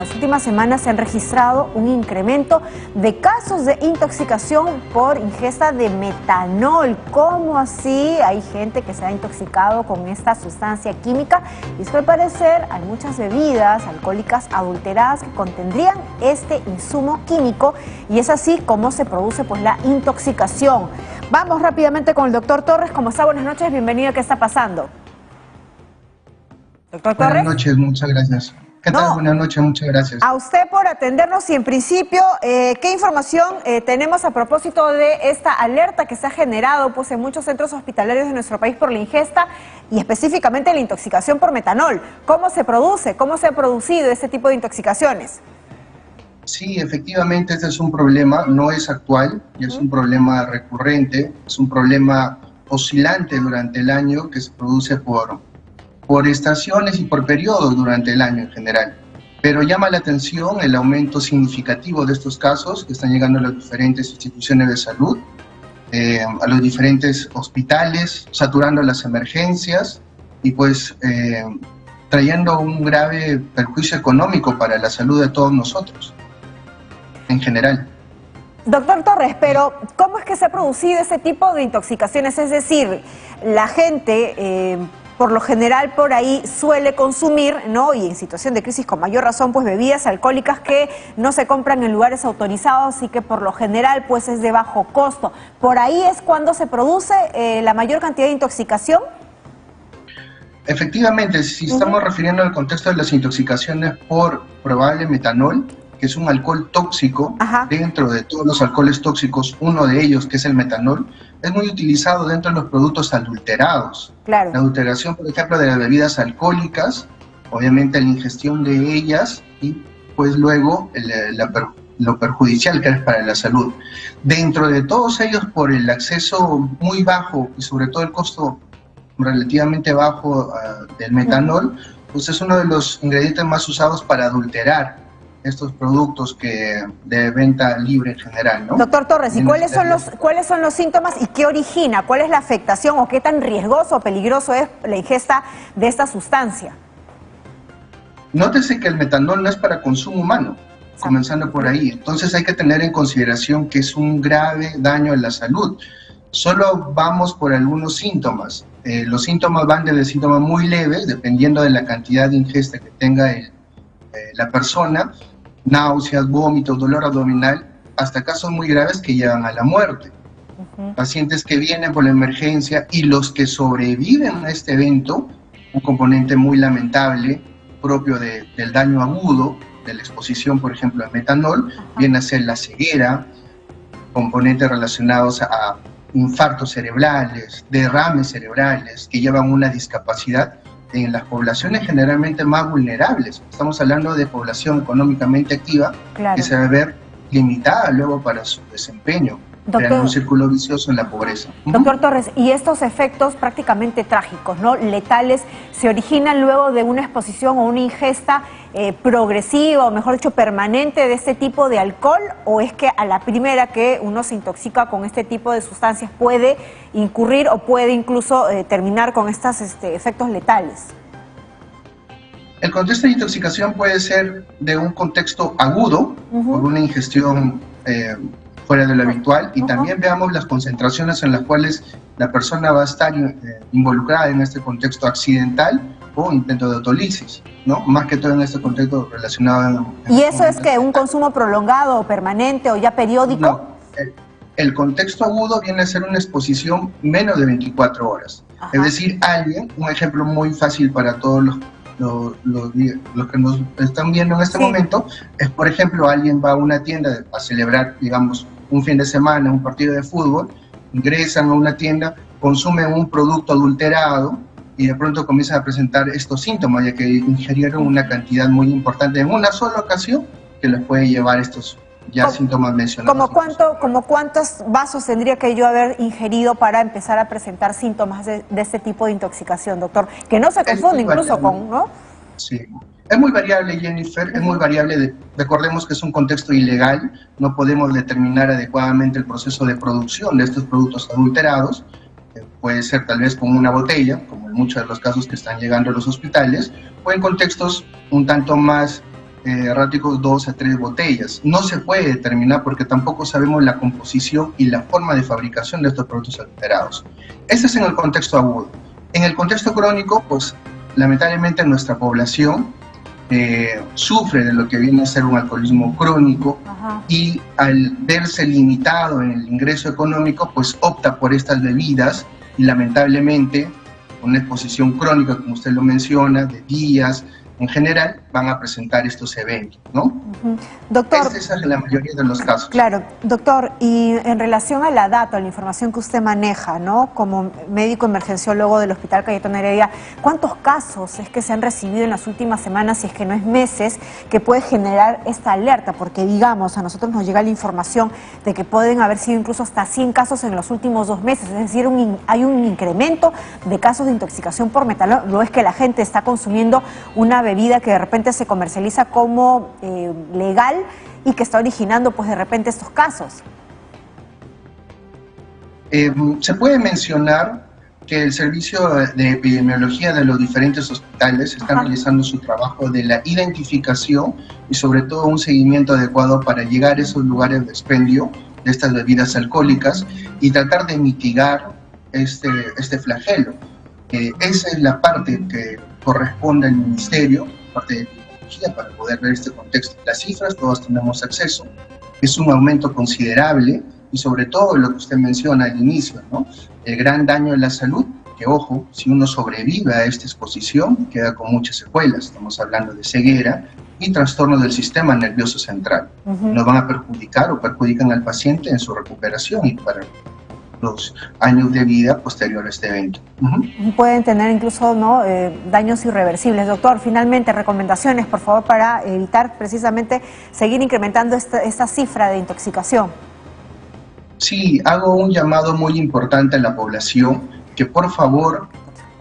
Las últimas semanas se han registrado un incremento de casos de intoxicación por ingesta de metanol. ¿Cómo así? Hay gente que se ha intoxicado con esta sustancia química y es que al parecer hay muchas bebidas alcohólicas adulteradas que contendrían este insumo químico y es así como se produce pues la intoxicación. Vamos rápidamente con el doctor Torres. ¿Cómo está? Buenas noches, bienvenido. ¿Qué está pasando? Doctor Torres. Buenas noches, muchas gracias. ¿Qué tal? Buenas noches, muchas gracias. A usted por atendernos y en principio, ¿qué información tenemos a propósito de esta alerta que se ha generado pues, en muchos centros hospitalarios de nuestro país por la ingesta y específicamente la intoxicación por metanol? ¿Cómo se produce? ¿Cómo se ha producido este tipo de intoxicaciones? Sí, efectivamente este es un problema, no es actual, y es un problema recurrente, es un problema oscilante durante el año que se produce por estaciones y por periodos durante el año en general. Pero llama la atención el aumento significativo de estos casos que están llegando a las diferentes instituciones de salud, a los diferentes hospitales, saturando las emergencias y pues trayendo un grave perjuicio económico para la salud de todos nosotros, en general. Doctor Torres, pero ¿cómo es que se ha producido ese tipo de intoxicaciones? Es decir, la gente por lo general por ahí suele consumir, ¿no? Y en situación de crisis con mayor razón, pues bebidas alcohólicas que no se compran en lugares autorizados y que por lo general pues es de bajo costo. ¿Por ahí es cuando se produce la mayor cantidad de intoxicación? Efectivamente, si estamos refiriendo al contexto de las intoxicaciones por probable metanol, que es un alcohol tóxico, dentro de todos los alcoholes tóxicos, uno de ellos, que es el metanol, es muy utilizado dentro de los productos adulterados. Claro. La adulteración, por ejemplo, de las bebidas alcohólicas, obviamente la ingestión de ellas y pues luego lo perjudicial que es para la salud. Dentro de todos ellos, por el acceso muy bajo y sobre todo el costo relativamente bajo del metanol, pues es uno de los ingredientes más usados para adulterar estos productos de venta libre en general, ¿no? Doctor Torres, ¿y cuáles son los síntomas y qué origina? ¿Cuál es la afectación o qué tan riesgoso o peligroso es la ingesta de esta sustancia? Nótese que el metanol no es para consumo humano, comenzando por ahí. Entonces hay que tener en consideración que es un grave daño a la salud. Solo vamos por algunos síntomas. Los síntomas van desde síntomas muy leves, dependiendo de la cantidad de ingesta que tenga la persona, náuseas, vómitos, dolor abdominal, hasta casos muy graves que llevan a la muerte. Pacientes que vienen por la emergencia y los que sobreviven a este evento, un componente muy lamentable propio del daño agudo, de la exposición, por ejemplo, al metanol, viene a ser la ceguera, componentes relacionados a infartos cerebrales, derrames cerebrales, que llevan una discapacidad en las poblaciones generalmente más vulnerables. Estamos hablando de población económicamente activa, claro, que se va a ver limitada luego para su desempeño, creando un círculo vicioso en la pobreza. Doctor Torres, y estos efectos prácticamente trágicos, ¿no? Letales, ¿se originan luego de una exposición o una ingesta progresiva, o mejor dicho, permanente de este tipo de alcohol? ¿O es que a la primera que uno se intoxica con este tipo de sustancias puede incurrir o puede incluso terminar con estos efectos letales? El contexto de intoxicación puede ser de un contexto agudo, por una ingestión fuera de lo habitual, y también veamos las concentraciones en las cuales la persona va a estar involucrada en este contexto accidental o intento de autolisis, ¿no? Más que todo en este contexto relacionado. ¿Y eso es que un consumo prolongado o permanente o ya periódico? No, el contexto agudo viene a ser una exposición menos de 24 horas. Es decir, alguien, un ejemplo muy fácil para todos los que nos están viendo en este momento, es por ejemplo, alguien va a una tienda a celebrar, digamos, un fin de semana, un partido de fútbol, ingresan a una tienda, consumen un producto adulterado y de pronto comienzan a presentar estos síntomas, ya que ingirieron una cantidad muy importante en una sola ocasión que les puede llevar estos síntomas mencionados. ¿Como cuántos vasos tendría que yo haber ingerido para empezar a presentar síntomas de este tipo de intoxicación, doctor? Que no se confunde incluso con, ¿no? Sí, es muy variable, Jennifer, es muy variable. Recordemos que es un contexto ilegal, no podemos determinar adecuadamente el proceso de producción de estos productos adulterados. Puede ser tal vez con una botella, como en muchos de los casos que están llegando a los hospitales, o en contextos un tanto más erráticos 2 a 3 botellas. No se puede determinar porque tampoco sabemos la composición y la forma de fabricación de estos productos adulterados. Ese es en el contexto agudo. En el contexto crónico, pues lamentablemente nuestra población sufre de lo que viene a ser un alcoholismo crónico. Ajá. Y al verse limitado en el ingreso económico, pues opta por estas bebidas y lamentablemente una exposición crónica, como usted lo menciona, de días, en general, van a presentar estos eventos, ¿no? Doctor, esa es la mayoría de los casos. Claro, doctor, y en relación a la data, a la información que usted maneja, ¿no? Como médico emergenciólogo del Hospital Cayetano Heredia, ¿cuántos casos es que se han recibido en las últimas semanas, si es que no es meses, que puede generar esta alerta? Porque, digamos, a nosotros nos llega la información de que pueden haber sido incluso hasta 100 casos en los últimos 2 meses, es decir, hay un incremento de casos de intoxicación por metanol. No es que la gente está consumiendo una bebida que de repente se comercializa como legal y que está originando pues de repente estos casos. Se puede mencionar que el servicio de epidemiología de los diferentes hospitales están realizando su trabajo de la identificación y sobre todo un seguimiento adecuado para llegar a esos lugares de expendio de estas bebidas alcohólicas y tratar de mitigar este flagelo. Esa es la parte que corresponde al Ministerio, parte de epidemiología, para poder ver este contexto. Las cifras todos tenemos acceso, es un aumento considerable y sobre todo lo que usted menciona al inicio, ¿no? El gran daño en la salud, que ojo, si uno sobrevive a esta exposición, queda con muchas secuelas. Estamos hablando de ceguera y trastornos del sistema nervioso central. Nos van a perjudicar o perjudican al paciente en su recuperación y para los años de vida posterior a este evento. Pueden tener incluso, ¿no?, daños irreversibles. Doctor, finalmente, recomendaciones, por favor, para evitar precisamente seguir incrementando esta cifra de intoxicación. Sí, hago un llamado muy importante a la población que por favor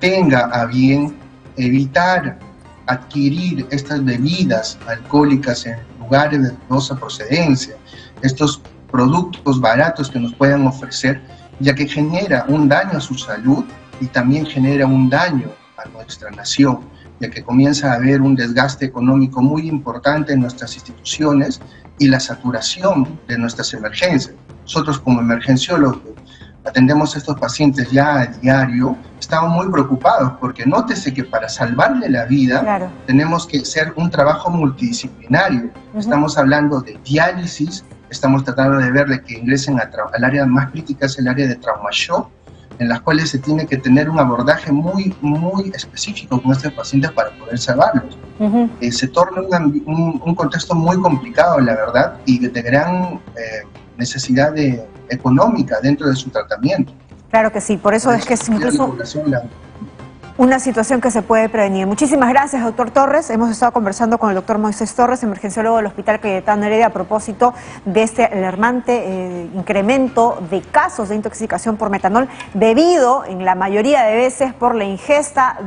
tenga a bien evitar adquirir estas bebidas alcohólicas en lugares de dudosa procedencia, estos productos baratos que nos puedan ofrecer, ya que genera un daño a su salud y también genera un daño a nuestra nación, ya que comienza a haber un desgaste económico muy importante en nuestras instituciones y la saturación de nuestras emergencias. Nosotros como emergenciólogos atendemos a estos pacientes ya a diario, estamos muy preocupados porque nótese que para salvarle la vida tenemos que hacer un trabajo multidisciplinario. Estamos hablando de diálisis, estamos tratando de verle que ingresen al área más crítica, es el área de trauma shock, en las cuales se tiene que tener un abordaje muy específico con estos pacientes para poder salvarlos. Se torna un contexto muy complicado, la verdad, y de gran necesidad económica dentro de su tratamiento. Claro que sí, por eso es que es incluso una situación que se puede prevenir. Muchísimas gracias, doctor Torres. Hemos estado conversando con el doctor Moisés Torres, emergenciólogo del Hospital Cayetano Heredia, a propósito de este alarmante incremento de casos de intoxicación por metanol, debido en la mayoría de veces por la ingesta